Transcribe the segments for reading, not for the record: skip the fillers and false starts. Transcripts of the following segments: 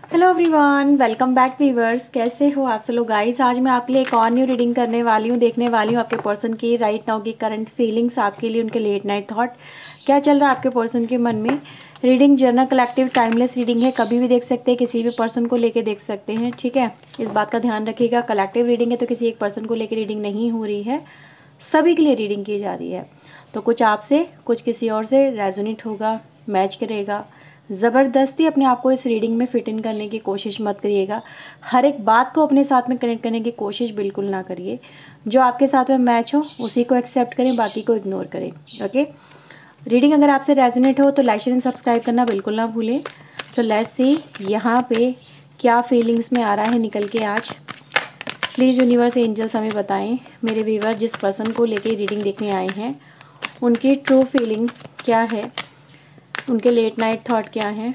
Hello everyone, welcome back viewers. कैसे हो आप सब लोग गाइस। आज मैं आपके लिए एक और न्यू रीडिंग करने वाली हूँ। देखने वाली हूँ आपके पर्सन की राइट नाउ की करंट फीलिंग्स, आपके लिए उनके लेट नाइट थॉट क्या चल रहा है आपके पर्सन के मन में। Reading general collective timeless reading है, कभी भी देख सकते हैं, किसी भी पर्सन को लेके देख सकते हैं, ठीक है। इस बात का ध्यान रखिएगा, कलेक्टिव रीडिंग है तो किसी एक पर्सन को लेकर रीडिंग नहीं हो रही है, सभी के लिए रीडिंग की जा रही है। तो कुछ आपसे कुछ किसी और से रेजोनेट होगा, मैच करेगा। ज़बरदस्ती अपने आप को इस रीडिंग में फिट इन करने की कोशिश मत करिएगा। हर एक बात को अपने साथ में कनेक्ट करने की कोशिश बिल्कुल ना करिए। जो आपके साथ में मैच हो उसी को एक्सेप्ट करें, बाकी को इग्नोर करें। ओके, रीडिंग अगर आपसे रेजोनेट हो तो लाइक शेयर एंड सब्सक्राइब करना बिल्कुल ना भूलें। सो लेट्स सी यहाँ पे क्या फीलिंग्स में आ रहा है निकल के आज। प्लीज़ यूनिवर्स एंजल्स हमें बताएं, मेरे व्यूअर जिस पर्सन को लेके रीडिंग देखने आए हैं उनकी ट्रू फीलिंग क्या है, उनके लेट नाइट थॉट क्या हैं,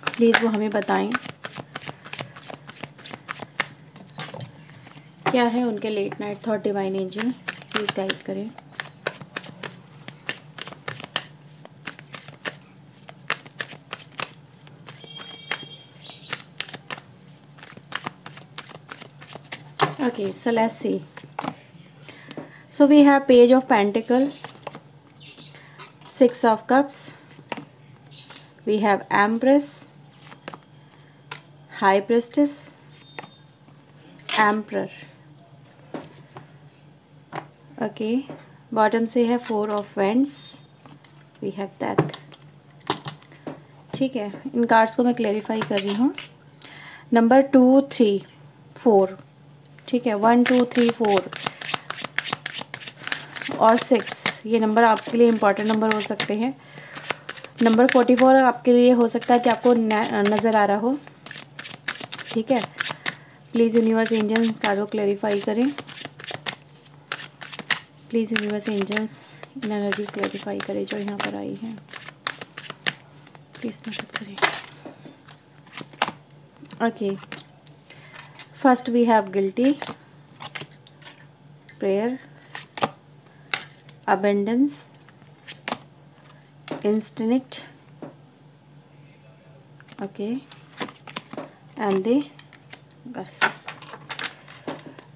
प्लीज़ वो हमें बताएं। क्या है उनके late night thought, divine angel please guide करें। Okay, so let's see. So we have page of pentacle, 6 of cups, we have empress, high priestess, emperor. Okay, bottom से है 4 of wands, we have that. ठीक है, इन cards को मैं clarify कर रही हूँ। नंबर 2, 3, 4, ठीक है, 1, 2, 3, 4 और 6 ये नंबर आपके लिए इम्पॉर्टेंट नंबर हो सकते हैं। नंबर 44 आपके लिए हो सकता है कि आपको नज़र आ रहा हो, ठीक है। प्लीज़ यूनिवर्स एंजल्स कार्ड को क्लेरिफाई करें। प्लीज़ यूनिवर्स एंजल्स इन एनर्जी क्लेरिफाई करें जो यहाँ पर आई हैं, प्लीज़ मदद करें। Okay, first we have guilty, prayer, abundance, instinct, okay, and they बस।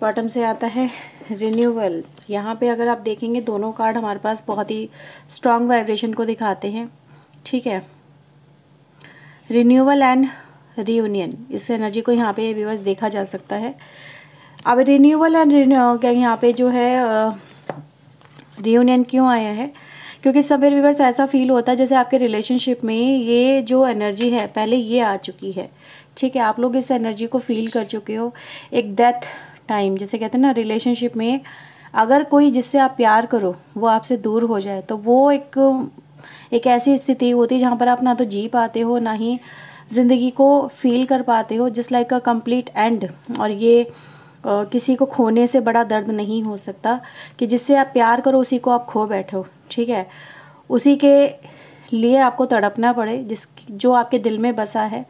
बॉटम से आता है रिन्यूअल। यहाँ पे अगर आप देखेंगे दोनों कार्ड हमारे पास बहुत ही स्ट्रॉन्ग वाइब्रेशन को दिखाते हैं, ठीक है। रिन्यूअल एंड रियूनियन, इस एनर्जी को यहाँ पे व्यूअर्स देखा जा सकता है। अब रिन्यूअल एंड क्या यहाँ पे जो है रियूनियन क्यों आया है, क्योंकि सब व्यूअर्स ऐसा फील होता है जैसे आपके रिलेशनशिप में ये जो एनर्जी है पहले ये आ चुकी है, ठीक है। आप लोग इस एनर्जी को फील कर चुके हो। एक डेथ टाइम, जैसे कहते हैं ना रिलेशनशिप में अगर कोई जिससे आप प्यार करो वो आपसे दूर हो जाए तो वो एक ऐसी स्थिति होती है जहाँ पर आप ना तो जी पाते हो ना ही ज़िंदगी को फील कर पाते हो, just like a complete and. और ये किसी को खोने से बड़ा दर्द नहीं हो सकता कि जिससे आप प्यार करो उसी को आप खो बैठो, ठीक है। उसी के लिए आपको तड़पना पड़े जो आपके दिल में बसा है।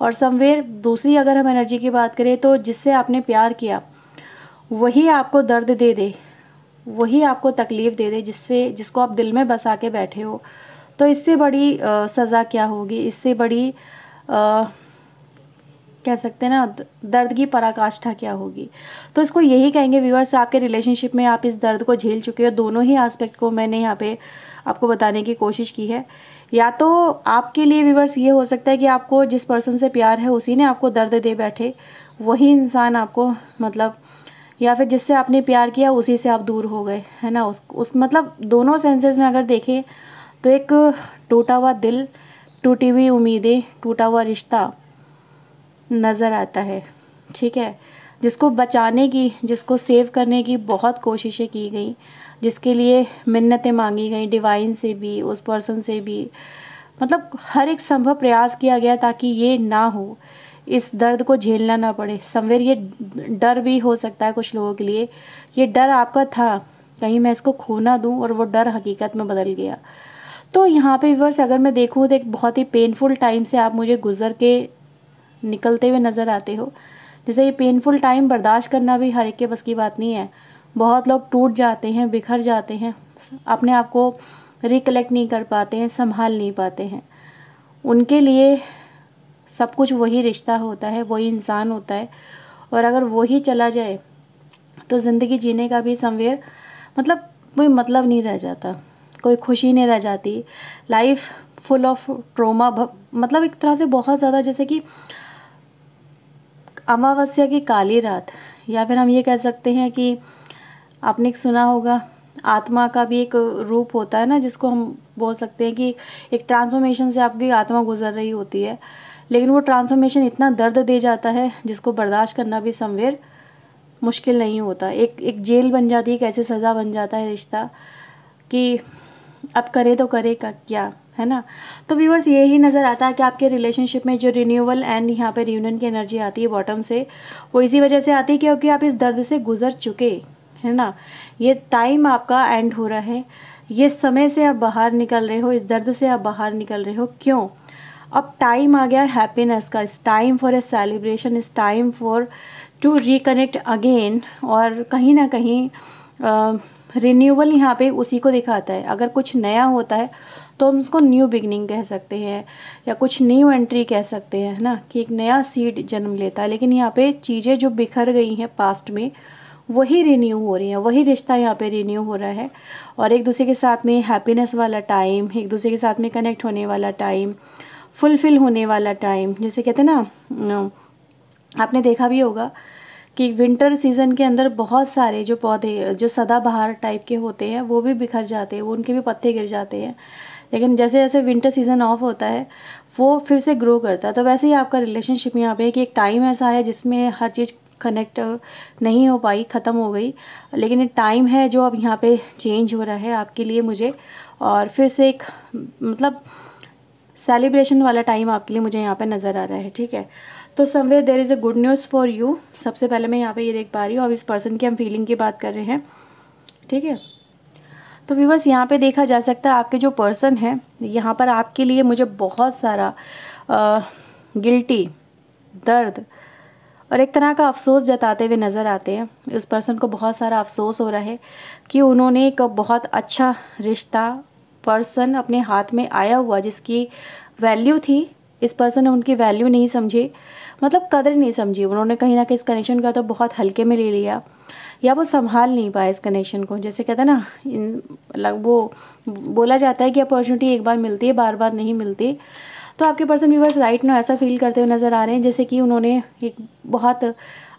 और समवेयर दूसरी अगर हम एनर्जी की बात करें तो जिससे आपने प्यार किया वही आपको दर्द दे दे, वही आपको तकलीफ़ दे दे जिसको आप दिल में बसा के बैठे हो। तो इससे बड़ी सज़ा क्या होगी, इससे बड़ी कह सकते हैं ना दर्द की पराकाष्ठा क्या होगी। तो इसको यही कहेंगे व्यूअर्स, आपके रिलेशनशिप में आप इस दर्द को झेल चुके हो। दोनों ही एस्पेक्ट को मैंने यहाँ पे आपको बताने की कोशिश की है। या तो आपके लिए व्यूअर्स ये हो सकता है कि आपको जिस पर्सन से प्यार है उसी ने आपको दर्द दे बैठे, वही इंसान आपको मतलब, या फिर जिससे आपने प्यार किया उसी से आप दूर हो गए, है ना। उस मतलब दोनों सेंसेस में अगर देखें तो एक टूटा हुआ दिल, टूटी हुई उम्मीदें, टूटा हुआ रिश्ता नज़र आता है, ठीक है। जिसको बचाने की, जिसको सेव करने की बहुत कोशिशें की गई, जिसके लिए मिन्नतें मांगी गई डिवाइन से भी, उस पर्सन से भी, मतलब हर एक संभव प्रयास किया गया ताकि ये ना हो, इस दर्द को झेलना ना पड़े। समवेयर ये डर भी हो सकता है कुछ लोगों के लिए, ये डर आपका था कहीं मैं इसको खो ना दूँ, और वो डर हकीकत में बदल गया। तो यहाँ पे व्यूअर्स अगर मैं देखूँ तो एक बहुत ही पेनफुल टाइम से आप मुझे गुजर के निकलते हुए नज़र आते हो। जैसे ये पेनफुल टाइम बर्दाश्त करना भी हर एक के बस की बात नहीं है। बहुत लोग टूट जाते हैं, बिखर जाते हैं, अपने आप को रिकलेक्ट नहीं कर पाते हैं, संभाल नहीं पाते हैं। उनके लिए सब कुछ वही रिश्ता होता है, वही इंसान होता है, और अगर वही चला जाए तो ज़िंदगी जीने का भी समवेयर मतलब कोई मतलब नहीं रह जाता, कोई खुशी नहीं रह जाती। लाइफ फुल ऑफ ट्रोमा, मतलब एक तरह से बहुत ज़्यादा, जैसे कि अमावस्या की काली रात, या फिर हम ये कह सकते हैं कि आपने एक सुना होगा आत्मा का भी एक रूप होता है ना, जिसको हम बोल सकते हैं कि एक ट्रांसफॉर्मेशन से आपकी आत्मा गुजर रही होती है, लेकिन वो ट्रांसफॉर्मेशन इतना दर्द दे जाता है जिसको बर्दाश्त करना भी समवेयर मुश्किल नहीं होता। एक जेल बन जाती है, एक ऐसी सज़ा बन जाता है रिश्ता कि अब करे तो करे का क्या, है ना। तो व्यूअर्स यही नज़र आता है कि आपके रिलेशनशिप में जो रिन्यूअल एंड यहाँ पे रियूनियन की एनर्जी आती है बॉटम से, वो इसी वजह से आती है क्योंकि आप इस दर्द से गुजर चुके, है ना। ये टाइम आपका एंड हो रहा है, ये समय से आप बाहर निकल रहे हो, इस दर्द से आप बाहर निकल रहे हो। क्यों? अब टाइम आ गया हैप्पीनेस का, इस टाइम फॉर ए सेलिब्रेशन, इस time for to reconnect again. और कहीं ना कहीं रिन्यूअल यहाँ पे उसी को दिखाता है। अगर कुछ नया होता है तो हम उसको न्यू बिगनिंग कह सकते हैं, या कुछ न्यू एंट्री कह सकते हैं, है ना, कि एक नया सीड जन्म लेता है। लेकिन यहाँ पे चीज़ें जो बिखर गई हैं पास्ट में, वही रिन्यू हो रही हैं, वही रिश्ता यहाँ पे रिन्यू हो रहा है। और एक दूसरे के साथ में हैप्पीनेस वाला टाइम, एक दूसरे के साथ में कनेक्ट होने वाला टाइम, फुलफिल होने वाला टाइम। जैसे कहते हैं ना, आपने देखा भी होगा कि विंटर सीज़न के अंदर बहुत सारे जो पौधे जो सदाबहार टाइप के होते हैं वो भी बिखर जाते हैं, वो उनके भी पत्ते गिर जाते हैं। लेकिन जैसे जैसे विंटर सीज़न ऑफ होता है वो फिर से ग्रो करता है। तो वैसे ही आपका रिलेशनशिप यहाँ पे है कि एक टाइम ऐसा है जिसमें हर चीज़ कनेक्ट नहीं हो पाई, ख़त्म हो गई, लेकिन एक टाइम है जो अब यहाँ पे चेंज हो रहा है आपके लिए, मुझे, और फिर से एक मतलब सेलिब्रेशन वाला टाइम आपके लिए मुझे यहाँ पे नज़र आ रहा है। ठीक है, तो somewhere there is a good news for you. सबसे पहले मैं यहाँ पे ये देख पा रही हूँ, अब इस पर्सन की हम फीलिंग की बात कर रहे हैं। ठीक है, तो व्यूअर्स यहाँ पे देखा जा सकता है आपके जो पर्सन है यहाँ पर आपके लिए मुझे बहुत सारा गिल्टी, दर्द और एक तरह का अफसोस जताते हुए नज़र आते हैं। उस पर्सन को बहुत सारा अफसोस हो रहा है कि उन्होंने एक बहुत अच्छा रिश्ता, पर्सन अपने हाथ में आया हुआ जिसकी वैल्यू थी, इस पर्सन ने उनकी वैल्यू नहीं समझी, मतलब कदर नहीं समझी। उन्होंने कहीं ना कहीं इस कनेक्शन का तो बहुत हल्के में ले लिया, या वो संभाल नहीं पाए इस कनेक्शन को। जैसे कहते हैं ना, वो बोला जाता है कि अपॉर्चुनिटी एक बार मिलती है, बार बार नहीं मिलती। तो आपके पर्सन व्यूअर्स राइट नाउ ऐसा फील करते हुए नज़र आ रहे हैं जैसे कि उन्होंने एक बहुत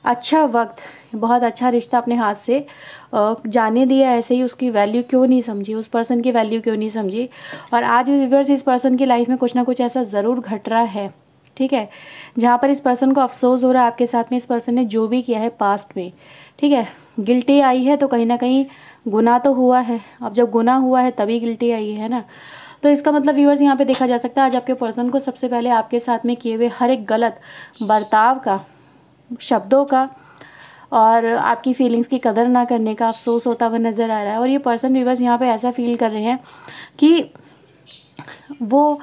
अच्छा वक्त, बहुत अच्छा रिश्ता अपने हाथ से जाने दिया, ऐसे ही उसकी वैल्यू क्यों नहीं समझी, उस पर्सन की वैल्यू क्यों नहीं समझी। और आज व्यूअर्स इस पर्सन की लाइफ में कुछ ना कुछ ऐसा ज़रूर घट रहा है, ठीक है, जहाँ पर इस पर्सन को अफसोस हो रहा है आपके साथ में, इस पर्सन ने जो भी किया है पास्ट में। ठीक है, गिल्टी आई है तो कहीं ना कहीं गुनाह तो हुआ है, अब जब गुनाह हुआ है तभी गिल्टी आई है ना। तो इसका मतलब व्यूअर्स यहाँ पे देखा जा सकता है आज आपके पर्सन को सबसे पहले आपके साथ में किए हुए हर एक गलत बर्ताव का, शब्दों का और आपकी फीलिंग्स की कदर ना करने का अफसोस होता हुआ नज़र आ रहा है। और ये पर्सन व्यूअर्स यहाँ पे ऐसा फील कर रहे हैं कि वो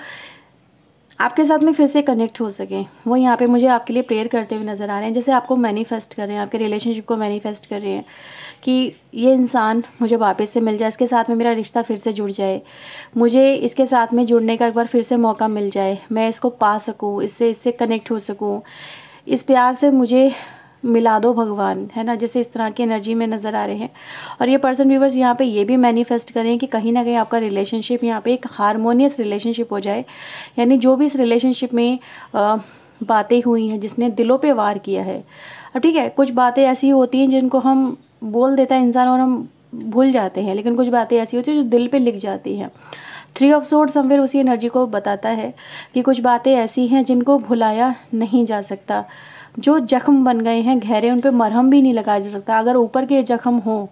आपके साथ में फिर से कनेक्ट हो सके। वो यहाँ पे मुझे आपके लिए प्रेयर करते हुए नज़र आ रहे हैं, जैसे आपको मैनिफेस्ट कर रहे हैं, आपके रिलेशनशिप को मैनिफेस्ट कर रहे हैं कि ये इंसान मुझे वापस से मिल जाए, इसके साथ में मेरा रिश्ता फिर से जुड़ जाए, मुझे इसके साथ में जुड़ने का एक बार फिर से मौका मिल जाए, मैं इसको पा सकूँ, इससे कनेक्ट हो सकूँ, इस प्यार से मुझे मिला दो भगवान, है ना। जैसे इस तरह की एनर्जी में नज़र आ रहे हैं। और ये पर्सन व्यूवर्स यहाँ पे ये भी मैनिफेस्ट करें कि कहीं ना कहीं आपका रिलेशनशिप यहाँ पे एक हारमोनियस रिलेशनशिप हो जाए, यानी जो भी इस रिलेशनशिप में बातें हुई हैं जिसने दिलों पे वार किया है। अब ठीक है, कुछ बातें ऐसी होती हैं जिनको हम बोल देता है इंसान और हम भूल जाते हैं, लेकिन कुछ बातें ऐसी होती हैं जो दिल पे लिख जाती हैं। 3 ऑफ सोर्ड्स समवेयर उसी एनर्जी को बताता है कि कुछ बातें ऐसी हैं जिनको भुलाया नहीं जा सकता, जो जख्म बन गए हैं गहरे, उन पे मरहम भी नहीं लगाया जा सकता। अगर ऊपर के जख्म हो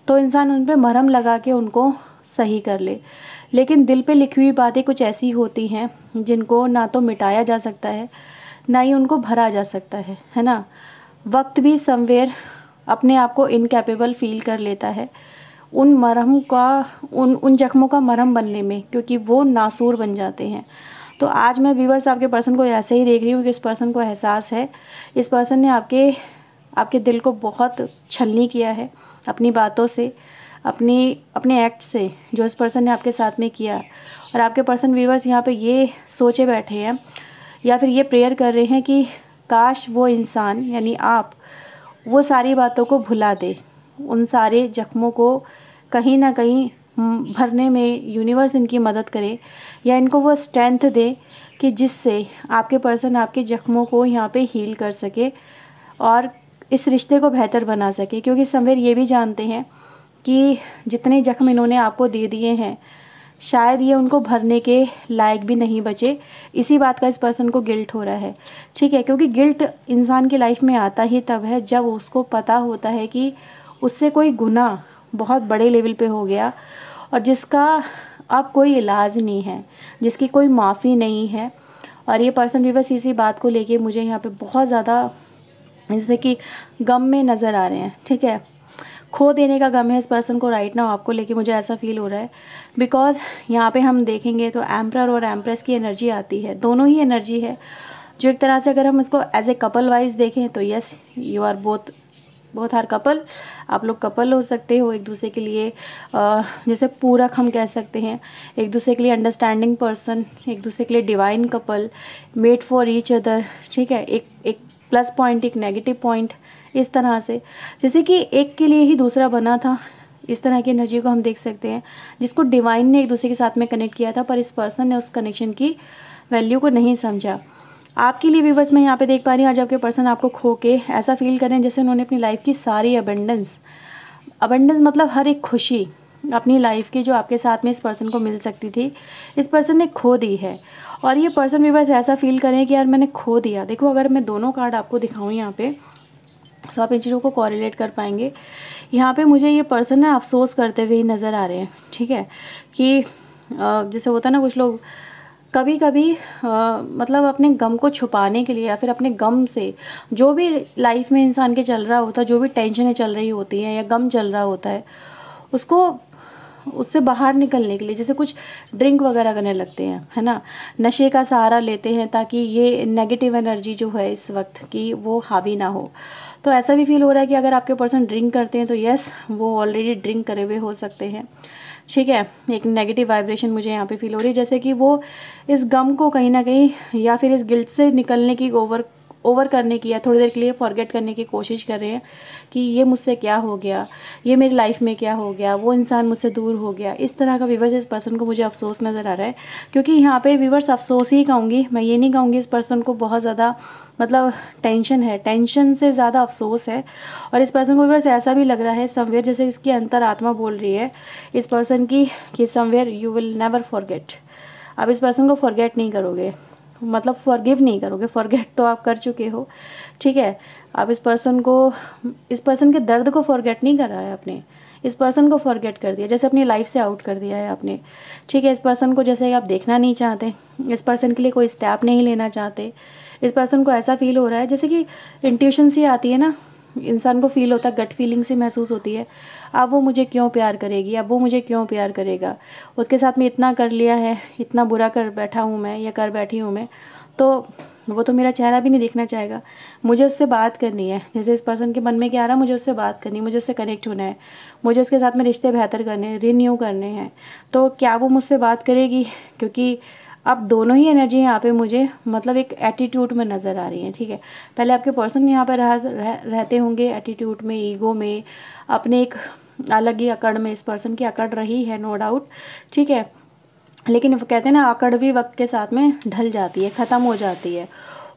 तो इंसान उन पे मरहम लगा के उनको सही कर ले, लेकिन दिल पे लिखी हुई बातें कुछ ऐसी होती हैं जिनको ना तो मिटाया जा सकता है, ना ही उनको भरा जा सकता है ना। वक्त भी समवेयर अपने आप को इनकैपेबल फील कर लेता है उन मरहम का, उन जख्मों का मरहम बनने में, क्योंकि वो नासूर बन जाते हैं। तो आज मैं व्यूअर्स आपके पर्सन को ऐसे ही देख रही हूँ कि इस पर्सन को एहसास है, इस पर्सन ने आपके दिल को बहुत छलनी किया है अपनी बातों से, अपने एक्ट से, जो इस पर्सन ने आपके साथ में किया। और आपके पर्सन व्यूअर्स यहाँ पे ये सोचे बैठे हैं या फिर ये प्रेयर कर रहे हैं कि काश वो इंसान यानी आप वो सारी बातों को भुला दे, उन सारे जख्मों को कहीं ना कहीं भरने में यूनिवर्स इनकी मदद करे, या इनको वो स्ट्रेंथ दे कि जिससे आपके पर्सन आपके जख्मों को यहाँ पे हील कर सके और इस रिश्ते को बेहतर बना सके। क्योंकि समवेयर ये भी जानते हैं कि जितने जख्म इन्होंने आपको दे दिए हैं शायद ये उनको भरने के लायक भी नहीं बचे। इसी बात का इस पर्सन को गिल्ट हो रहा है, ठीक है। क्योंकि गिल्ट इंसान की लाइफ में आता ही तब है जब उसको पता होता है कि उससे कोई गुनाह बहुत बड़े लेवल पे हो गया और जिसका अब कोई इलाज नहीं है, जिसकी कोई माफ़ी नहीं है। और ये पर्सन भी बस इसी बात को लेके मुझे यहाँ पे बहुत ज़्यादा जैसे कि गम में नज़र आ रहे हैं, ठीक है। खो देने का गम है इस पर्सन को राइट नाउ आपको लेके, मुझे ऐसा फील हो रहा है। बिकॉज यहाँ पे हम देखेंगे तो एम्परर और एम्प्रेस की एनर्जी आती है, दोनों ही एनर्जी है जो एक तरह से अगर हम इसको एज ए कपल वाइज देखें तो yes you are both are couple. आप लोग कपल हो सकते हो एक दूसरे के लिए, जैसे पूरक हम कह सकते हैं, एक दूसरे के लिए अंडरस्टैंडिंग पर्सन, एक दूसरे के लिए divine couple, made for each other, ठीक है। एक प्लस पॉइंट, एक नेगेटिव पॉइंट, इस तरह से जैसे कि एक के लिए ही दूसरा बना था। इस तरह की एनर्जी को हम देख सकते हैं जिसको डिवाइन ने एक दूसरे के साथ में कनेक्ट किया था, पर इस पर्सन ने उस कनेक्शन की वैल्यू को नहीं समझा। आपके लिए व्यूअर्स मैं यहाँ पे देख पा रही हूँ आज आपके पर्सन आपको खो के ऐसा फील कर रहे हैं जैसे उन्होंने अपनी लाइफ की सारी अबंडेंस मतलब हर एक खुशी अपनी लाइफ की जो आपके साथ में इस पर्सन को मिल सकती थी, इस पर्सन ने खो दी है। और ये पर्सन व्यूअर्स ऐसा फील करें कि यार मैंने खो दिया। देखो अगर मैं दोनों कार्ड आपको दिखाऊँ यहाँ पे तो आप इन चीज़ों को कॉरिलेट कर पाएंगे। यहाँ पे मुझे ये पर्सन ना अफसोस करते हुए नज़र आ रहे हैं, ठीक है। कि जैसे होता है ना कुछ लोग कभी कभी मतलब अपने गम को छुपाने के लिए या फिर अपने गम से जो भी लाइफ में इंसान के चल रहा होता है, जो भी टेंशनें चल रही होती हैं या गम चल रहा होता है, उससे बाहर निकलने के लिए जैसे कुछ ड्रिंक वगैरह करने लगते हैं, है ना, नशे का सहारा लेते हैं ताकि ये नेगेटिव एनर्जी जो है इस वक्त की वो हावी ना हो। तो ऐसा भी फील हो रहा है कि अगर आपके पर्सन ड्रिंक करते हैं तो यस वो ऑलरेडी ड्रिंक करे हुए हो सकते हैं, ठीक है। एक नेगेटिव वाइब्रेशन मुझे यहाँ पे फील हो रही है जैसे कि वो इस गम को कहीं ना कहीं या फिर इस गिल्ट से निकलने की ओवर करने की या थोड़ी देर के लिए फॉरगेट करने की कोशिश कर रहे हैं कि ये मुझसे क्या हो गया, ये मेरी लाइफ में क्या हो गया, वो इंसान मुझसे दूर हो गया। इस तरह का व्यूअर्स इस पर्सन को मुझे अफसोस नज़र आ रहा है। क्योंकि यहाँ पे व्यूअर्स अफसोस ही कहूँगी मैं, ये नहीं कहूँगी इस पर्सन को बहुत ज़्यादा मतलब टेंशन है, टेंशन से ज़्यादा अफसोस है। और इस पर्सन को व्यूअर्स ऐसा भी लग रहा है समवेयर जैसे इसकी अंतरात्मा बोल रही है इस पर्सन की कि somewhere you will never forget. अब इस पर्सन को फॉरगेट नहीं करोगे, मतलब फॉरगिव नहीं करोगे, फॉरगेट तो आप कर चुके हो, ठीक है। आप इस पर्सन के दर्द को फॉरगेट नहीं करा है आपने, इस पर्सन को फॉरगेट कर दिया, जैसे अपनी लाइफ से आउट कर दिया है आपने, ठीक है। इस पर्सन को जैसे आप देखना नहीं चाहते, इस पर्सन के लिए कोई स्टेप नहीं लेना चाहते। इस पर्सन को ऐसा फील हो रहा है जैसे कि इंट्यूशन सी आती है ना, इंसान को फील होता है, गट फीलिंग से महसूस होती है, अब वो मुझे क्यों प्यार करेगी, अब वो मुझे क्यों प्यार करेगा, उसके साथ में इतना कर लिया है, इतना बुरा कर बैठा हूँ मैं या कर बैठी हूँ मैं, तो वो तो मेरा चेहरा भी नहीं देखना चाहेगा, मुझे उससे बात करनी है। जैसे इस पर्सन के मन में क्या आ रहा है, मुझे उससे बात करनी है, मुझे उससे कनेक्ट होना है, मुझे उसके साथ में रिश्ते बेहतर करने हैं, रिन्यू करने हैं। तो क्या वो मुझसे बात करेगी? क्योंकि अब दोनों ही एनर्जी यहाँ पे मुझे मतलब एक एटीट्यूड में नज़र आ रही है, ठीक है। पहले आपके पर्सन यहाँ पर रहते होंगे एटीट्यूड में, ईगो में, अपने एक अलग ही अकड़ में। इस पर्सन की अकड़ रही है नो डाउट, ठीक है। लेकिन वो कहते हैं ना अकड़ भी वक्त के साथ में ढल जाती है, ख़त्म हो जाती है,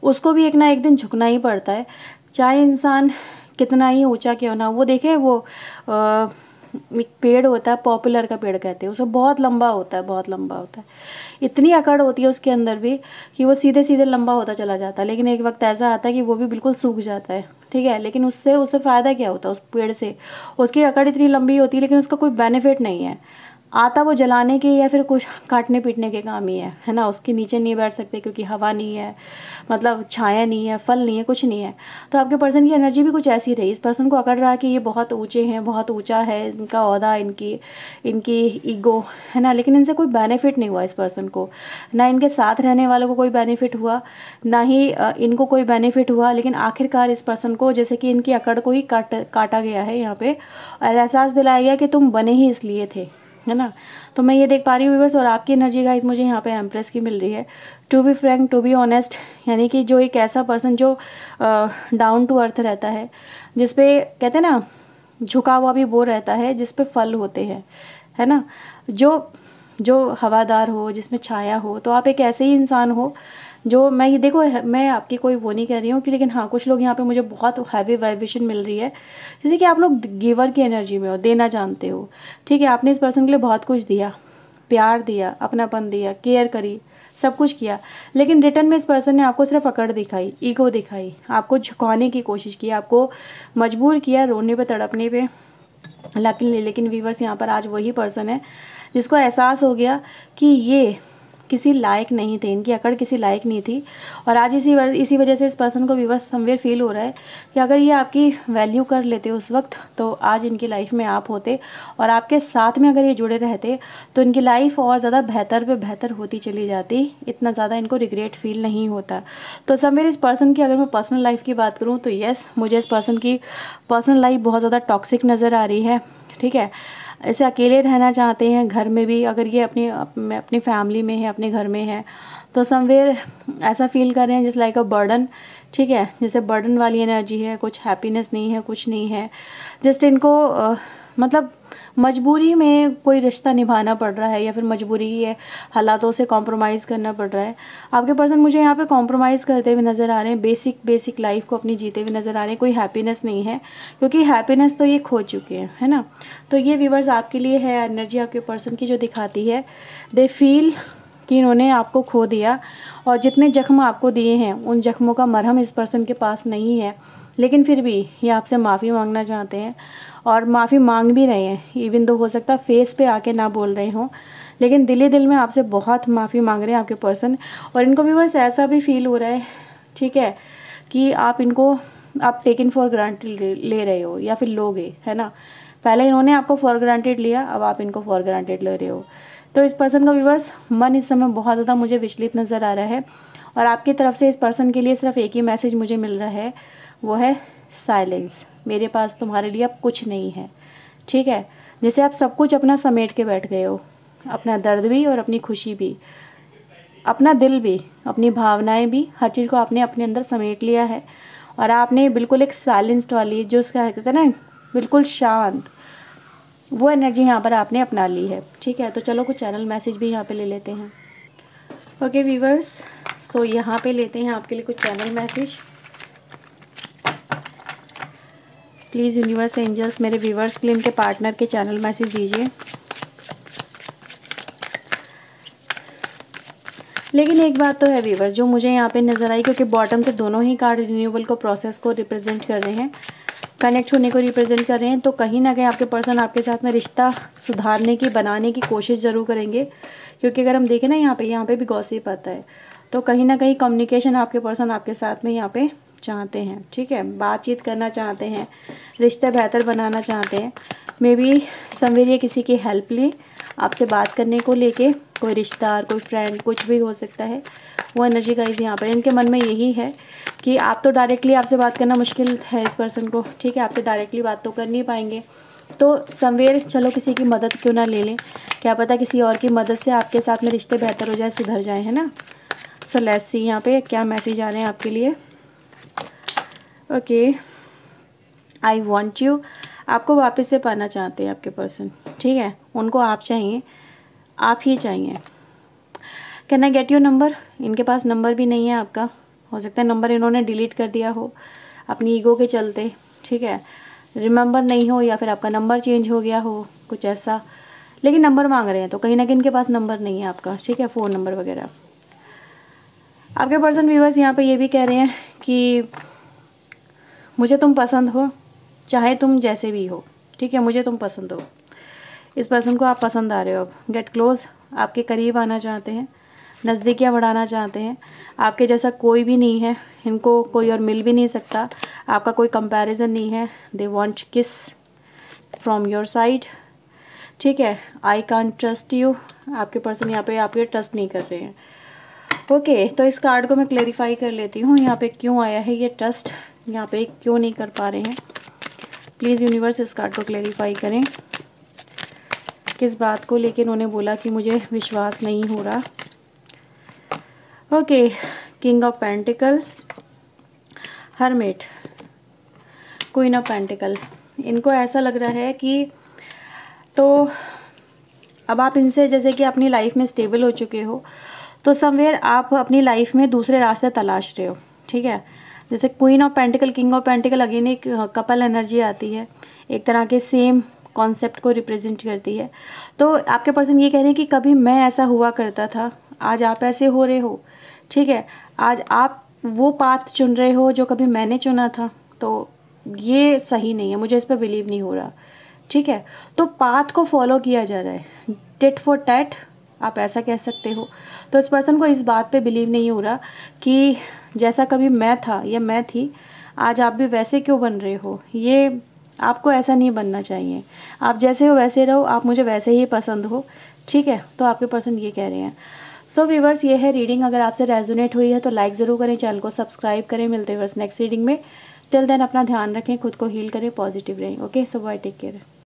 उसको भी एक ना एक दिन झुकना ही पड़ता है, चाहे इंसान कितना ही ऊंचा क्यों ना। वो देखे वो एक पेड़ होता है, पॉपुलर का पेड़ कहते हैं उसे, बहुत लंबा होता है, बहुत लंबा होता है, इतनी अकड़ होती है उसके अंदर भी कि वो सीधे सीधे लंबा होता चला जाता है। लेकिन एक वक्त ऐसा आता है कि वो भी बिल्कुल सूख जाता है, ठीक है। लेकिन उससे फ़ायदा क्या होता है उस पेड़ से? उसकी अकड़ इतनी लंबी होती है लेकिन उसका कोई बेनिफिट नहीं है, आता वो जलाने के या फिर कुछ काटने पीटने के काम ही है ना। उसके नीचे नहीं बैठ सकते क्योंकि हवा नहीं है, मतलब छाया नहीं है, फल नहीं है, कुछ नहीं है। तो आपके पर्सन की एनर्जी भी कुछ ऐसी रही, इस पर्सन को अकड़ रहा है कि ये बहुत ऊंचे हैं, बहुत ऊंचा है इनका ओहदा, इनकी ईगो, है ना। लेकिन इनसे कोई बेनिफिट नहीं हुआ इस पर्सन को, ना इनके साथ रहने वालों को कोई बेनिफिट हुआ, ना ही इनको कोई बेनिफिट हुआ। लेकिन आखिरकार इस पर्सन को जैसे कि इनकी अकड़ को ही काटा गया है यहाँ पे, और एहसास दिलाया गया कि तुम बने ही इसलिए थे, है ना। तो मैं ये देख पा रही हूँ व्यूअर्स, और आपकी एनर्जी गाइस मुझे यहाँ पे एम्प्रेस की मिल रही है। To be frank, to be honest, यानी कि जो एक ऐसा पर्सन जो डाउन टू अर्थ रहता है, जिस पे कहते हैं ना झुका हुआ भी वो रहता है, जिस पे फल होते हैं, है ना, जो जो हवादार हो, जिसमें छाया हो। तो आप एक ऐसे ही इंसान हो जो, मैं ये देखो मैं आपकी कोई वो नहीं कह रही हूँ कि, लेकिन हाँ कुछ लोग यहाँ पे मुझे बहुत हैवी वाइब्रेशन मिल रही है, जैसे कि आप लोग गिवर की एनर्जी में हो, देना जानते हो। ठीक है, आपने इस पर्सन के लिए बहुत कुछ दिया, प्यार दिया, अपनापन दिया, केयर करी, सब कुछ किया, लेकिन रिटर्न में इस पर्सन ने आपको सिर्फ अकड़ दिखाई, ईगो दिखाई, आपको झुकाने की कोशिश की, आपको मजबूर किया रोने पे, तड़पने पे। लेकिन व्यूअर्स यहाँ पर आज वही पर्सन है जिसको एहसास हो गया कि ये किसी लायक नहीं थे, इनकी अकड़ किसी लायक नहीं थी। और आज इसी वजह से इस पर्सन को व्यूअर्स समवेयर फील हो रहा है कि अगर ये आपकी वैल्यू कर लेते उस वक्त, तो आज इनकी लाइफ में आप होते, और आपके साथ में अगर ये जुड़े रहते तो इनकी लाइफ और ज़्यादा बेहतर पे बेहतर होती चली जाती, इतना ज़्यादा इनको रिग्रेट फील नहीं होता। तो समवेयर इस पर्सन की अगर मैं पर्सनल लाइफ की बात करूँ तो यस, मुझे इस पर्सन की पर्सनल लाइफ बहुत ज़्यादा टॉक्सिक नज़र आ रही है। ठीक है, ऐसे अकेले रहना चाहते हैं, घर में भी अगर ये अपनी फैमिली में है, अपने घर में है, तो समवेयर ऐसा फील कर रहे हैं जिस लाइक अ बर्डन। ठीक है, जैसे बर्डन वाली एनर्जी है, कुछ हैप्पीनेस नहीं है, कुछ नहीं है, जस्ट इनको मतलब मजबूरी में कोई रिश्ता निभाना पड़ रहा है, या फिर मजबूरी ही है, हालातों से कॉम्प्रोमाइज़ करना पड़ रहा है। आपके पर्सन मुझे यहाँ पे कॉम्प्रोमाइज़ करते हुए नज़र आ रहे हैं, बेसिक लाइफ को अपनी जीते हुए नज़र आ रहे हैं। कोई हैप्पीनेस नहीं है, क्योंकि हैप्पीनेस तो ये खो चुके हैं, है ना। तो ये व्यूअर्स आपके लिए है एनर्जी आपके पर्सन की, जो दिखाती है दे फील कि इन्होंने आपको खो दिया, और जितने जख्म आपको दिए हैं उन जख्मों का मरहम इस पर्सन के पास नहीं है, लेकिन फिर भी ये आपसे माफ़ी मांगना चाहते हैं, और माफ़ी मांग भी रहे हैं। इवन तो हो सकता है फेस पे आके ना बोल रहे हों, लेकिन दिल में आपसे बहुत माफ़ी मांग रहे हैं आपके पर्सन। और इनको व्यूअर्स ऐसा भी फील हो रहा है, ठीक है, कि आप टेकन फॉर ग्रांटेड ले रहे हो, या फिर लोगे, है ना। पहले इन्होंने आपको फॉर ग्रांटेड लिया, अब आप इनको फॉर ग्रांटेड ले रहे हो। तो इस पर्सन का व्यूअर्स मन इस समय बहुत ज़्यादा मुझे विचलित नज़र आ रहा है, और आपकी तरफ से इस पर्सन के लिए सिर्फ एक ही मैसेज मुझे मिल रहा है, वो है साइलेंस। मेरे पास तुम्हारे लिए अब कुछ नहीं है। ठीक है, जैसे आप सब कुछ अपना समेट के बैठ गए हो, अपना दर्द भी और अपनी खुशी भी, अपना दिल भी, अपनी भावनाएं भी, हर चीज़ को आपने अपने अंदर समेट लिया है, और आपने बिल्कुल एक साइलेंस्ड वाली, जो उसका कहते हैं ना बिल्कुल शांत, वो एनर्जी यहाँ पर आपने अपना ली है। ठीक है, तो चलो कुछ चैनल मैसेज भी यहाँ पे ले लेते हैं। ओके व्यूअर्स, सो यहाँ पे लेते हैं आपके लिए कुछ channel message. Please universe angels मेरे व्यूअर्स के लिए इनके पार्टनर के चैनल मैसेज दीजिए। लेकिन एक बात तो है व्यूअर्स, जो मुझे यहाँ पे नज़र आई, क्योंकि बॉटम से दोनों ही कार्ड रिन्यूअल को, प्रोसेस को रिप्रेजेंट कर रहे हैं, कनेक्ट होने को रिप्रेजेंट कर रहे हैं, तो कहीं ना कहीं आपके पर्सन आपके साथ में रिश्ता सुधारने की, बनाने की कोशिश ज़रूर करेंगे। क्योंकि अगर हम देखें ना यहाँ पे भी गॉसिप आता है, तो कहीं ना कहीं कम्युनिकेशन आपके पर्सन आपके साथ में यहाँ पे चाहते हैं। ठीक है, बातचीत करना चाहते हैं, रिश्ते बेहतर बनाना चाहते हैं। मे बी समवेयर ये किसी की हेल्प लें आपसे बात करने को लेके, कोई रिश्तेदार, कोई फ्रेंड, कुछ भी हो सकता है। वो एनर्जी गाइस यहाँ पर इनके मन में यही है कि आप तो डायरेक्टली आपसे बात करना मुश्किल है इस पर्सन को। ठीक है, आपसे डायरेक्टली बात तो कर नहीं पाएंगे, तो समवेयर चलो किसी की मदद क्यों ना ले लें, क्या पता किसी और की मदद से आपके साथ में रिश्ते बेहतर हो जाए, सुधर जाए, है ना। सो लेट्स सी यहाँ पे क्या मैसेज आ रहे हैं आपके लिए। ओके, आई वॉन्ट यू, आपको वापस से पाना चाहते हैं आपके पर्सन। ठीक है, उनको आप चाहिए, आप ही चाहिए। Can I get your number, इनके पास नंबर भी नहीं है आपका, हो सकता है नंबर इन्होंने डिलीट कर दिया हो अपनी ईगो के चलते। ठीक है, रिमेंबर नहीं हो, या फिर आपका नंबर चेंज हो गया हो, कुछ ऐसा, लेकिन नंबर मांग रहे हैं, तो कहीं ना कहीं इनके पास नंबर नहीं है आपका। ठीक है, फ़ोन नंबर वगैरह। आपके पर्सन व्यूअर्स यहाँ पे ये भी कह रहे हैं कि मुझे तुम पसंद हो, चाहे तुम जैसे भी हो। ठीक है, मुझे तुम पसंद हो, इस पर्सन को आप पसंद आ रहे हो। अब गेट क्लोज, आपके करीब आना चाहते हैं, नज़दीकियाँ बढ़ाना चाहते हैं। आपके जैसा कोई भी नहीं है, इनको कोई और मिल भी नहीं सकता, आपका कोई कंपैरिजन नहीं है। दे वांट किस फ्रॉम योर साइड। ठीक है, आई कांट ट्रस्ट यू, आपके पर्सन यहाँ पे आपके ट्रस्ट नहीं कर रहे हैं। ओके, तो इस कार्ड को मैं क्लेरिफाई कर लेती हूँ, यहाँ पे क्यों आया है ये ट्रस्ट, यहाँ पे क्यों नहीं कर पा रहे हैं। प्लीज़ यूनिवर्स इस कार्ड को क्लेरिफाई करें। किस बात को लेके उन्होंने बोला कि मुझे विश्वास नहीं हो रहा। Okay, king of pentacle, hermit, queen of pentacle. इनको ऐसा लग रहा है कि तो अब आप इनसे जैसे कि अपनी लाइफ में स्टेबल हो चुके हो, तो समवेयर आप अपनी लाइफ में दूसरे रास्ते तलाश रहे हो, ठीक है। जैसे queen of pentacle, king of pentacle again एक कपल एनर्जी आती है, एक तरह के सेम कॉन्सेप्ट को रिप्रेजेंट करती है। तो आपके पर्सन ये कह रहे हैं कि कभी मैं ऐसा हुआ करता था, आज आप ऐसे हो रहे हो, ठीक है। आज आप वो पाथ चुन रहे हो जो कभी मैंने चुना था, तो ये सही नहीं है, मुझे इस पर बिलीव नहीं हो रहा, ठीक है। तो पाथ को फॉलो किया जा रहा है, टिट फॉर टैट, आप ऐसा कह सकते हो। तो इस पर्सन को इस बात पे बिलीव नहीं हो रहा कि जैसा कभी मैं था या मैं थी, आज आप भी वैसे क्यों बन रहे हो। ये आपको ऐसा नहीं बनना चाहिए, आप जैसे हो वैसे रहो, आप मुझे वैसे ही पसंद हो, ठीक है। तो आपके पर्सन ये कह रहे हैं। सो व्यूवर्स, ये है रीडिंग। अगर आपसे रेजोनेट हुई है तो लाइक ज़रूर करें, चैनल को सब्सक्राइब करें। मिलते हैं बस नेक्स्ट रीडिंग में। टिल देन अपना ध्यान रखें, खुद को हील करें, पॉजिटिव रहें। ओके, सो बाय, टेक केयर।